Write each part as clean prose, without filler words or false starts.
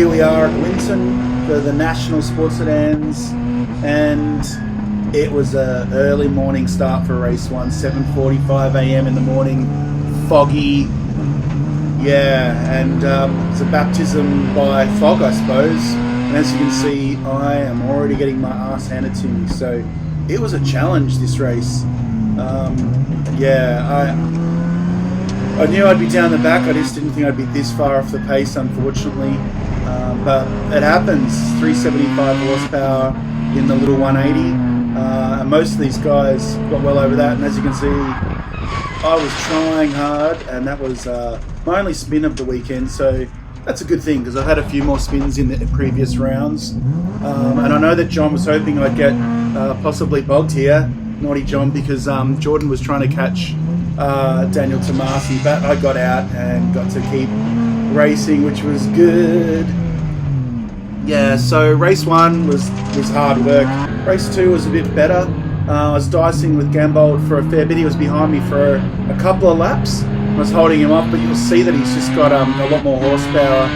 here we are at Winton for the National Sports Sedans, and it was an early morning start for race 1, 7:45 a.m. in the morning, foggy, and it's a baptism by fog, I suppose. And as you can see, I am already getting my ass handed to me, so it was a challenge, this race. I knew I'd be down the back. I just didn't think I'd be this far off the pace, unfortunately. But it happens. 375 horsepower in the little 180. And most of these guys got well over that. And as you can see, I was trying hard, and that was my only spin of the weekend. So that's a good thing, because I've had a few more spins in the previous rounds. And I know that John was hoping I'd get possibly bogged here. Naughty John, because Jordan was trying to catch Daniel Tomasi, but I got out and got to keep racing, which was good. Yeah, so race 1 was hard work. Race 2 was a bit better. I was dicing with Gambold for a fair bit. He was behind me for a couple of laps. I was holding him off, but you'll see that he's just got a lot more horsepower.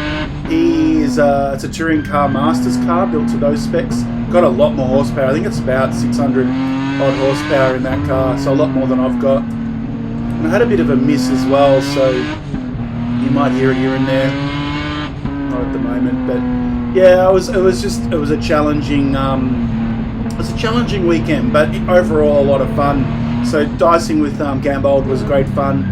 It's a touring car, Masters car, built to those specs. Got a lot more horsepower. I think it's about 600 odd horsepower in that car, so a lot more than I've got. And I had a bit of a miss as well, so you might hear it here and there. Not at the moment, but yeah, it was a challenging weekend, but overall a lot of fun. So dicing with Gambold was great fun,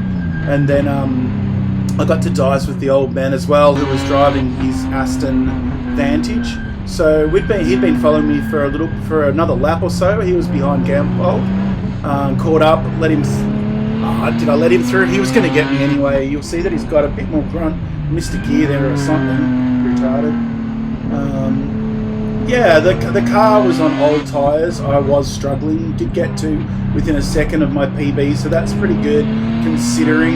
and then I got to dice with the old man as well, who was driving his Aston Vantage. So he'd been following me for another lap or so. He was behind Gambold, caught up, let him. Did I let him through? He was going to get me anyway. You'll see that he's got a bit more grunt, missed a gear there or something, retarded. The car was on old tyres. I was struggling. Did get to within a second of my PB, so that's pretty good considering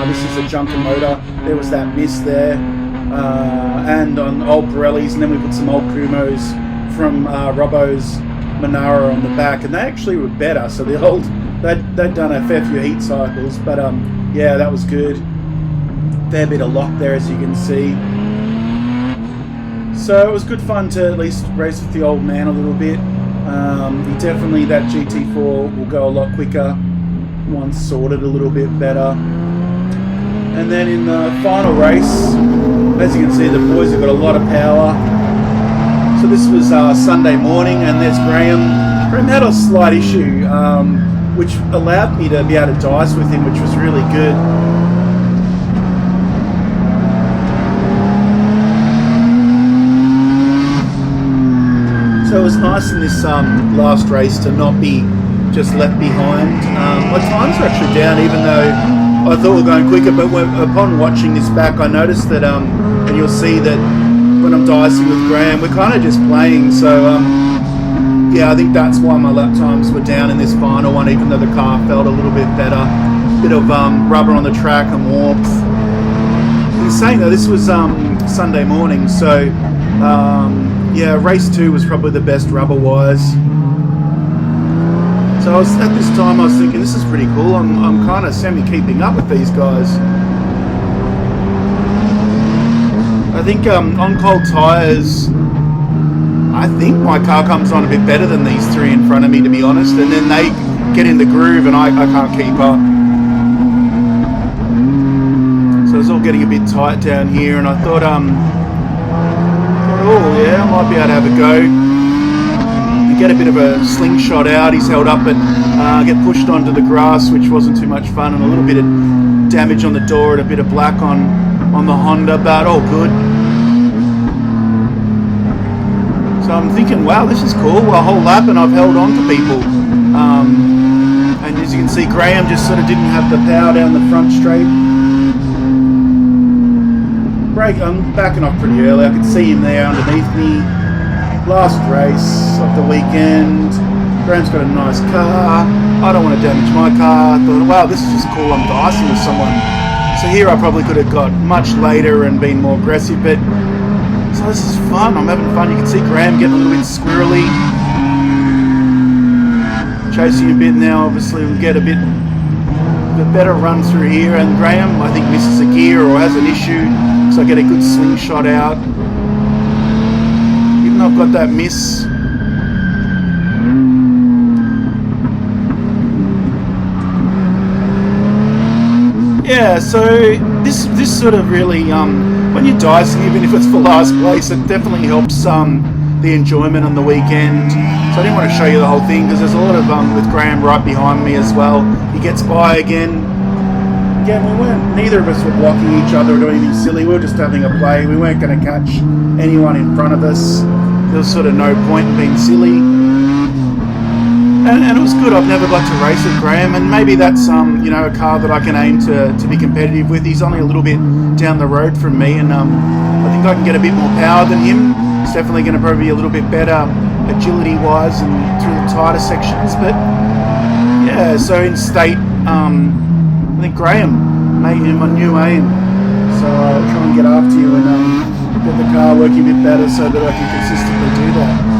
this is a junker motor. There was that miss there. And on old Pirellis, and then we put some old Kumos from Robbo's Monaro on the back, and they actually were better. So the old, they'd done a fair few heat cycles, but that was good. Fair bit of lock there, as you can see. So it was good fun to at least race with the old man a little bit. Definitely that GT4 will go a lot quicker once sorted a little bit better. And then in the final race, as you can see, the boys have got a lot of power. So this was Sunday morning, and there's Graham. Graham had a slight issue, which allowed me to be able to dice with him, which was really good. So it was nice in this last race to not be just left behind. My times are actually down, even though I thought we were going quicker, but upon watching this back, I noticed that, and you'll see that when I'm dicing with Graham, we're kind of just playing. So, I think that's why my lap times were down in this final one, even though the car felt a little bit better. Bit of rubber on the track and warmth. In saying that, this was Sunday morning, so race 2 was probably the best rubber-wise. So at this time I was thinking, this is pretty cool. I'm kind of semi-keeping up with these guys. I think on cold tyres, I think my car comes on a bit better than these three in front of me, to be honest. And then they get in the groove and I can't keep up. So it's all getting a bit tight down here, and I thought, I might be able to have a go. Get a bit of a slingshot out. He's held up and get pushed onto the grass, which wasn't too much fun, and a little bit of damage on the door and a bit of black on the Honda, but all good. So I'm thinking, wow, this is cool. A whole lap and I've held on to people. And as you can see, Graham just sort of didn't have the power down the front straight. I'm backing off pretty early. I could see him there underneath me. Last race of the weekend. Graham's got a nice car. I don't want to damage my car. I thought, wow, this is just cool. I'm dicing with someone. So here I probably could have got much later and been more aggressive, but so this is fun. I'm having fun. You can see Graham getting a little bit squirrely. Chasing a bit now, obviously we'll get a bit better run through here, and Graham I think misses a gear or has an issue, so I get a good slingshot out. I've got that miss. Yeah, so this sort of really, when you're dicing, even if it's for last place, it definitely helps the enjoyment on the weekend. So I didn't want to show you the whole thing because there's a lot of with Graham right behind me as well. He gets by again. Again, neither of us were blocking each other or doing anything silly. We were just having a play. We weren't going to catch anyone in front of us. There was sort of no point in being silly. And it was good. I've never got to race with Graham, and maybe that's you know, a car that I can aim to be competitive with. He's only a little bit down the road from me, and I think I can get a bit more power than him. It's definitely going to probably be a little bit better agility-wise and through the tighter sections. But yeah, so in state, I think Graham made him my new aim. So I'll try and get after you and get the car working a bit better so that I can consistently do that.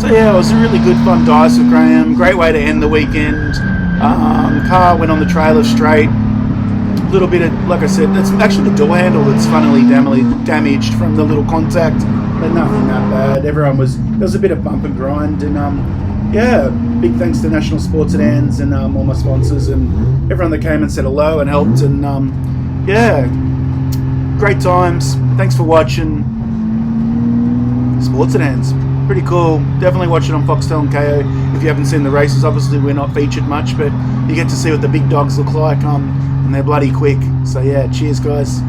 So yeah, it was a really good fun dice with Graham. Great way to end the weekend. Car went on the trailer straight. A little bit of, like I said, it's actually the door handle that's funnily damaged from the little contact, but nothing that bad. There was a bit of bump and grind, and yeah, big thanks to National Sports Sedans and all my sponsors and everyone that came and said hello and helped, and yeah, great times. Thanks for watching Sports Sedans. Pretty cool. Definitely watch it on Foxtel and KO if you haven't seen the races. Obviously we're not featured much, but you get to see what the big dogs look like, and they're bloody quick. So yeah, cheers guys.